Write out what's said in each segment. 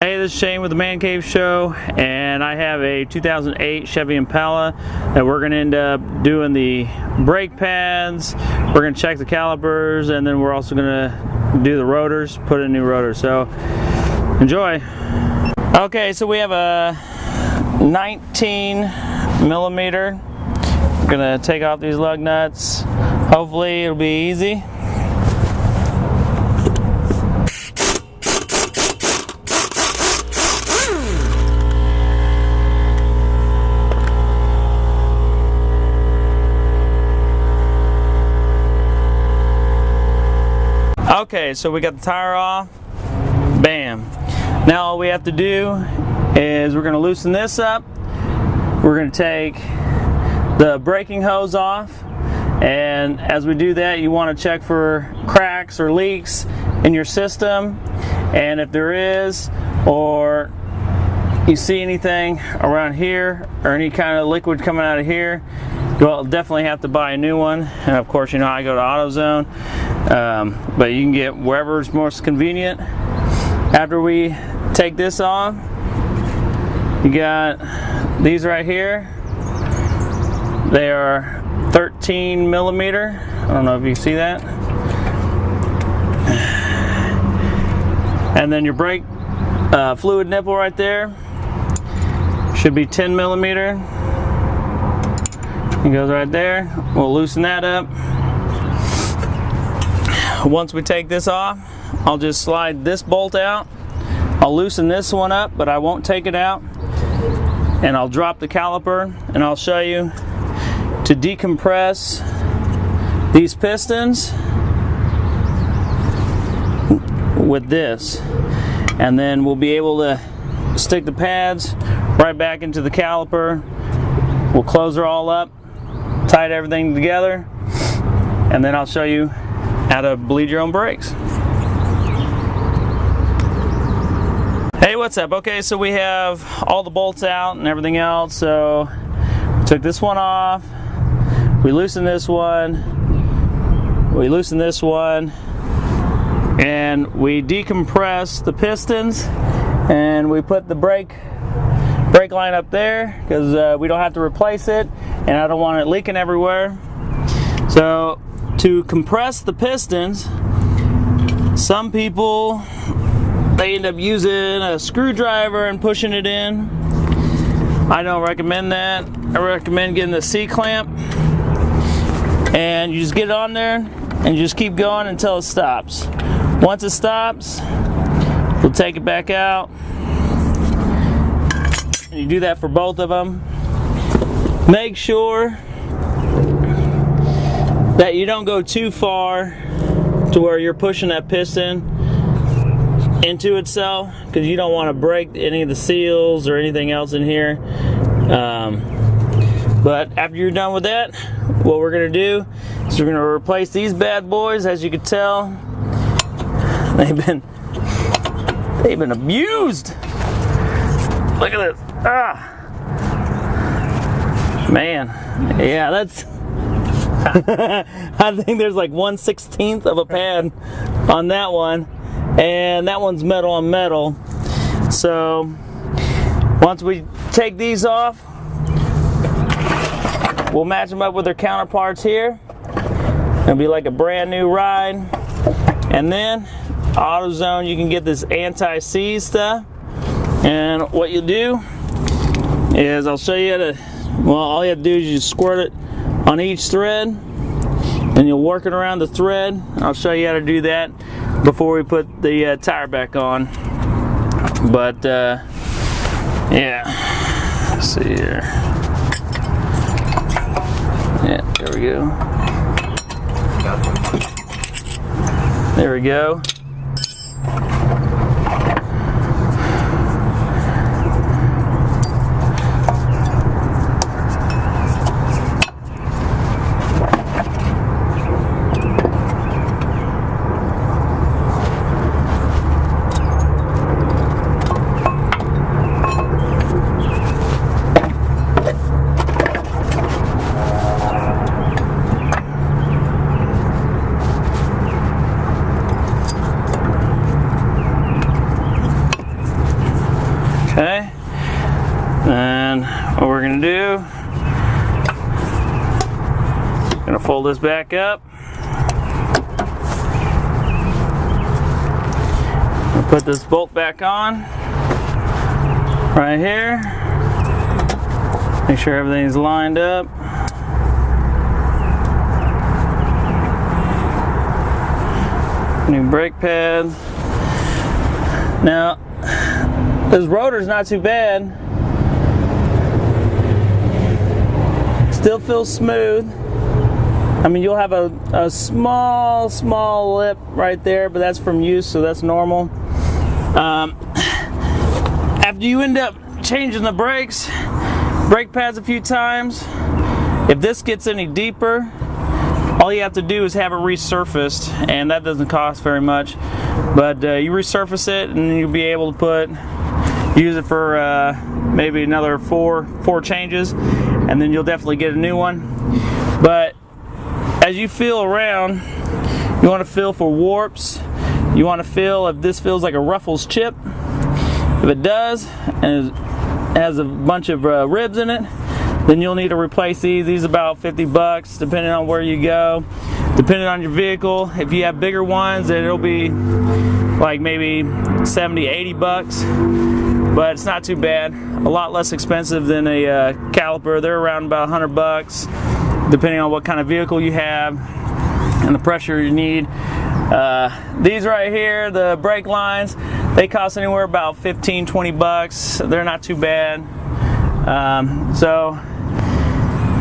Hey, this is Shane with the Man Cave Show, and I have a 2008 Chevy Impala that we're going to end up doing the brake pads. We're going to check the calipers, and then we're also going to do the rotors, put in new rotors. So enjoy. Okay, so we have a 19 millimeter. We're going to take off these lug nuts. Hopefully it'll be easy. Okay, so we got the tire off. Bam. Now all we have to do is we're going to loosen this up. We're going to take the braking hose off, and as we do that, you want to check for cracks or leaks in your system, and if there is, or you see anything around here or any kind of liquid coming out of here, you'll definitely have to buy a new one. And of course, you know I go to AutoZone, but you can get wherever is most convenient. After we take this off, you got these right here. They are 13 millimeter. I don't know if you see that. And then your brake fluid nipple right there should be 10 millimeter. It goes right there. We'll loosen that up. Once we take this off, I'll just slide this bolt out. I'll loosen this one up, but I won't take it out. And I'll drop the caliper, and I'll show you to decompress these pistons with this. And then we'll be able to stick the pads right back into the caliper. We'll close her all up, tight everything together, and then I'll show you how to bleed your own brakes. Hey, what's up? Okay, so we have all the bolts out and everything else. So we took this one off, we loosened this one, we loosened this one, and we decompressed the pistons, and we put the brake line up there because we don't have to replace it, and I don't want it leaking everywhere. So to compress the pistons, some people, they end up using a screwdriver and pushing it in. I don't recommend that. I recommend getting the C-clamp, and you just get it on there and you just keep going until it stops. Once it stops, we'll take it back out. And you do that for both of them. Make sure that you don't go too far to where you're pushing that piston into itself, because you don't want to break any of the seals or anything else in here. But after you're done with that, what we're going to do is we're going to replace these bad boys. As you can tell, they've been abused. Look at this. Ah, man, yeah, that's I think there's like 1/16 of a pad on that one, and that one's metal on metal. So once we take these off, we'll match them up with their counterparts here. It'll be like a brand new ride. And then AutoZone, you can get this anti-seize stuff, and what you do is, I'll show you how to, well, all you have to do is you just squirt it on each thread, and you'll work it around the thread. I'll show you how to do that before we put the tire back on. But yeah, let's see here. Yeah, there we go. There we go. gonna do, gonna fold this back up. Put this bolt back on right here. Make sure everything's lined up. New brake pads. Now, this rotor's not too bad. Still feels smooth. I mean, you'll have a small lip right there, but that's from use, so that's normal. After you end up changing the brake pads a few times, if this gets any deeper, all you have to do is have it resurfaced, and that doesn't cost very much. But you resurface it, and you'll be able to use it for maybe another four changes, and then you'll definitely get a new one. But as you feel around, you want to feel for warps. You want to feel if this feels like a Ruffles chip. If it does, and it has a bunch of ribs in it, then you'll need to replace these. These are about 50 bucks, depending on where you go. Depending on your vehicle, if you have bigger ones, then it'll be like maybe 70, 80 bucks. But it's not too bad. A lot less expensive than a caliper. They're around about 100 bucks, depending on what kind of vehicle you have and the pressure you need. These right here, the brake lines, they cost anywhere about 15, 20 bucks. They're not too bad. So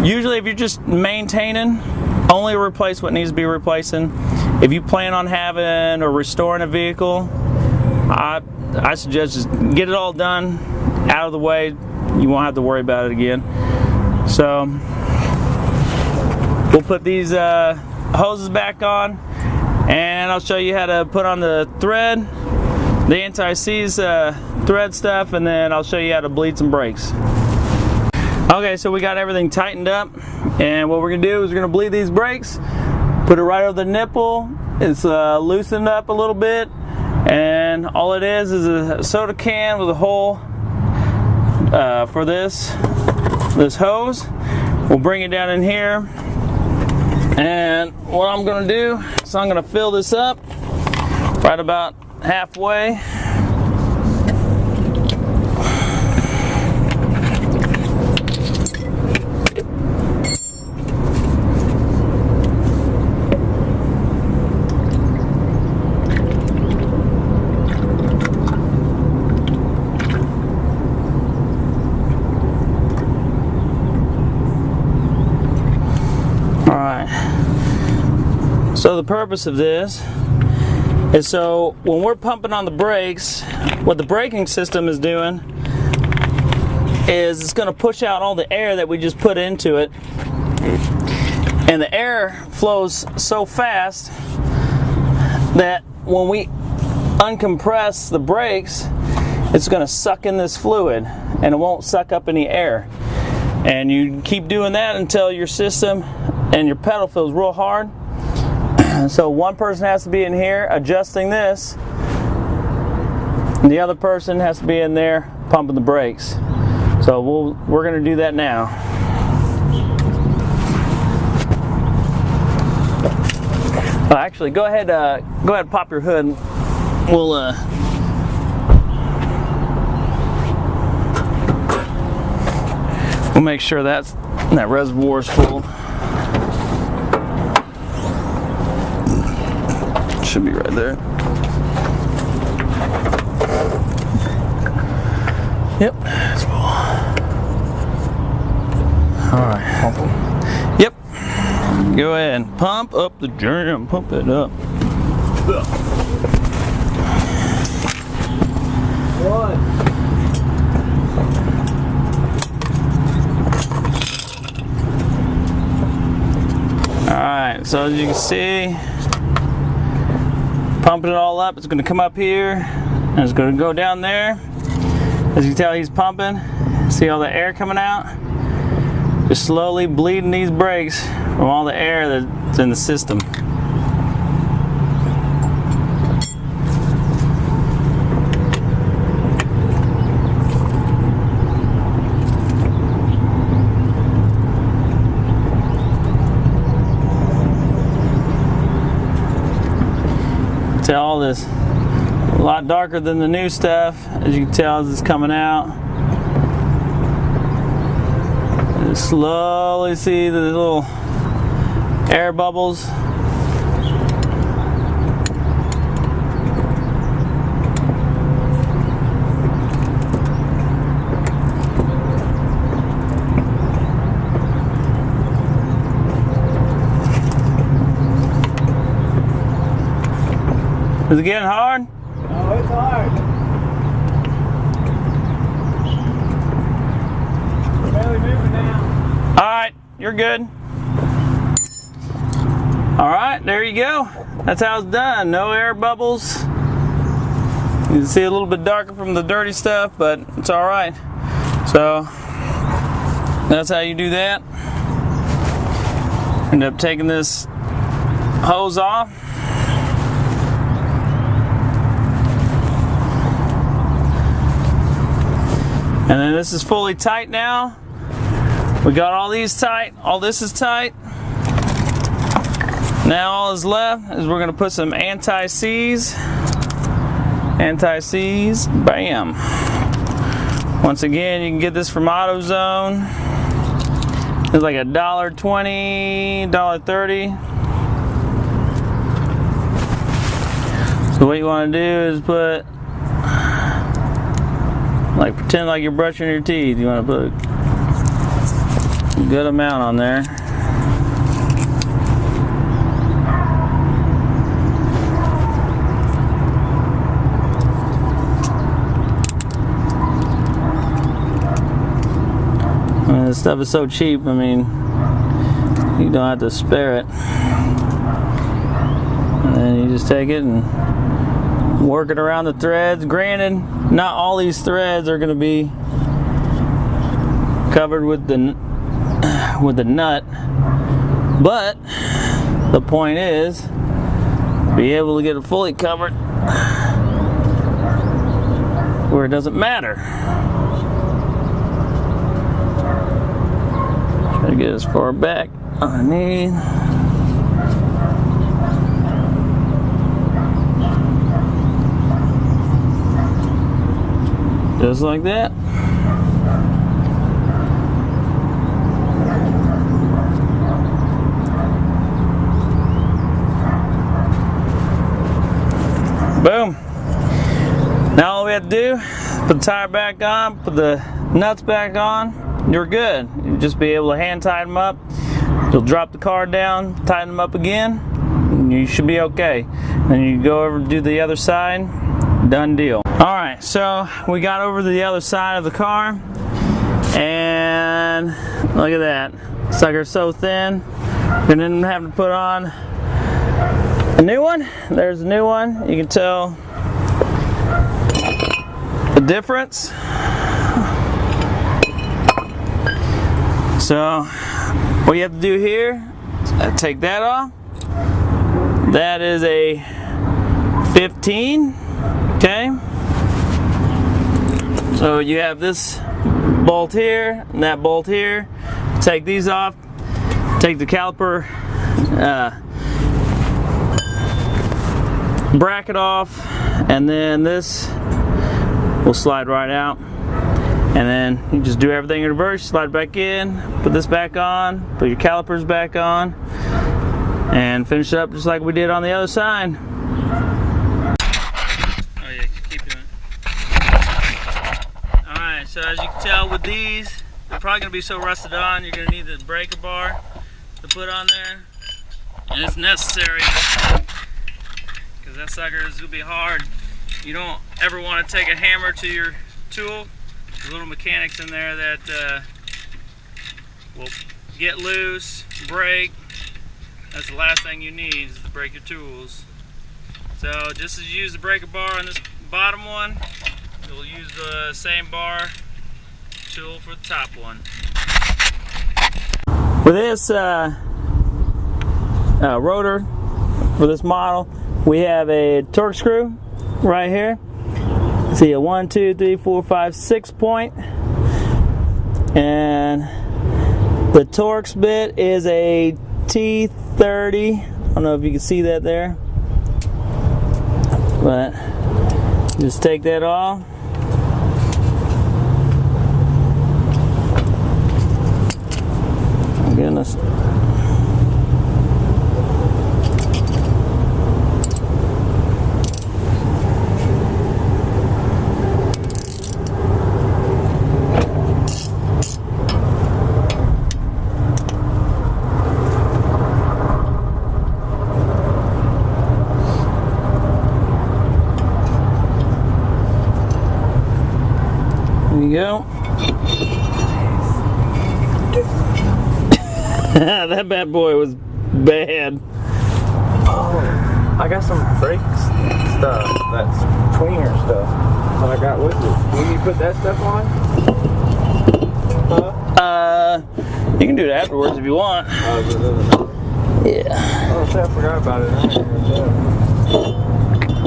usually if you're just maintaining, only replace what needs to be replacing. If you plan on having or restoring a vehicle, I suggest just get it all done, out of the way. You won't have to worry about it again. So we'll put these hoses back on, and I'll show you how to put on the thread, the anti-seize thread stuff, and then I'll show you how to bleed some brakes. Okay, so we got everything tightened up, and what we're gonna do is we're gonna bleed these brakes, put it right over the nipple. It's loosened up a little bit, and all it is a soda can with a hole for this hose. We'll bring it down in here, and what I'm gonna do is I'm gonna fill this up right about halfway. So the purpose of this is so when we're pumping on the brakes, what the braking system is doing is it's going to push out all the air that we just put into it, and the air flows so fast that when we uncompress the brakes, it's going to suck in this fluid and it won't suck up any air. And you keep doing that until your system and your pedal feels real hard. So one person has to be in here adjusting this, and the other person has to be in there pumping the brakes. So we're going to do that now. Actually, go ahead and pop your hood. We'll make sure that reservoir is full. Should be right there. Yep, it's full. Alright. Yep. Go ahead and pump up the jam. Pump it up. Alright, so as you can see, pumping it all up, it's going to come up here and it's going to go down there. As you can tell, he's pumping. See all the air coming out? Just slowly bleeding these brakes from all the air that's in the system. lot darker than the new stuff, as you can tell as it's coming out. You slowly see the little air bubbles. Is it getting hard? No, it's hard. Barely moving now. Alright, you're good. Alright, there you go. That's how it's done. No air bubbles. You can see a little bit darker from the dirty stuff, but it's alright. So, that's how you do that. End up taking this hose off. And then this is fully tight now. We got all these tight, all this is tight. Now all is left is we're gonna put some anti-seize. Anti-seize, bam. Once again, you can get this from AutoZone. It's like $1.20, $1.30. So what you wanna do is put, like pretend like you're brushing your teeth. You want to put a good amount on there. And this stuff is so cheap, I mean, you don't have to spare it. And then you just take it and work it around the threads. Granted, not all these threads are going to be covered with the nut, but the point is be able to get it fully covered where it doesn't matter. Try to get as far back underneath. Just like that. Boom. Now all we have to do, put the tire back on, put the nuts back on, you're good. You'll just be able to hand tie them up. You'll drop the car down, tighten them up again, and you should be okay. Then you go over and do the other side, done deal. Alright, so we got over to the other side of the car, and look at that. Sucker's so thin, we're gonna have to put on a new one. There's a new one. You can tell the difference. So, what you have to do here is take that off. That is a 15, okay? So you have this bolt here and that bolt here. Take these off, take the caliper bracket off, and then this will slide right out. And then you just do everything in reverse, slide back in, put this back on, put your calipers back on, and finish it up just like we did on the other side. So as you can tell with these, they're probably going to be so rusted on, you're going to need the breaker bar to put on there. And it's necessary, because that sucker is going to be hard. You don't ever want to take a hammer to your tool. There's little mechanics in there that will get loose, break. That's the last thing you need, is to break your tools. So just as you use the breaker bar on this bottom one, you'll use the same bar tool for the top one. With this rotor for this model, we have a torque screw right here. See a 1, 2, 3, 4, 5, 6 point, and the Torx bit is a T30. I don't know if you can see that there, but Just take that off. Oh goodness. There you go. That bad boy was bad. Oh, I got some brake stuff. That's tweener stuff that I got with it. Will you put that stuff on? Huh? You can do it afterwards if you want. Yeah. Oh, I forgot about it.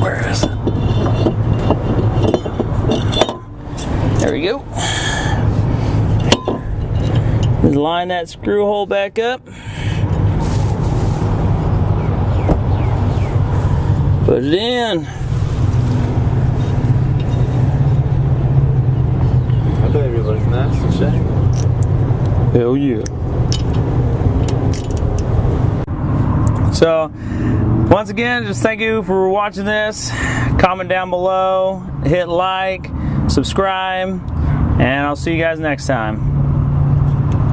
Where is it? There we go. Just line that screw hole back up. Put it in. That baby looks nice and shiny. Hell yeah. So, once again, just thank you for watching this. Comment down below, hit like, subscribe, and I'll see you guys next time.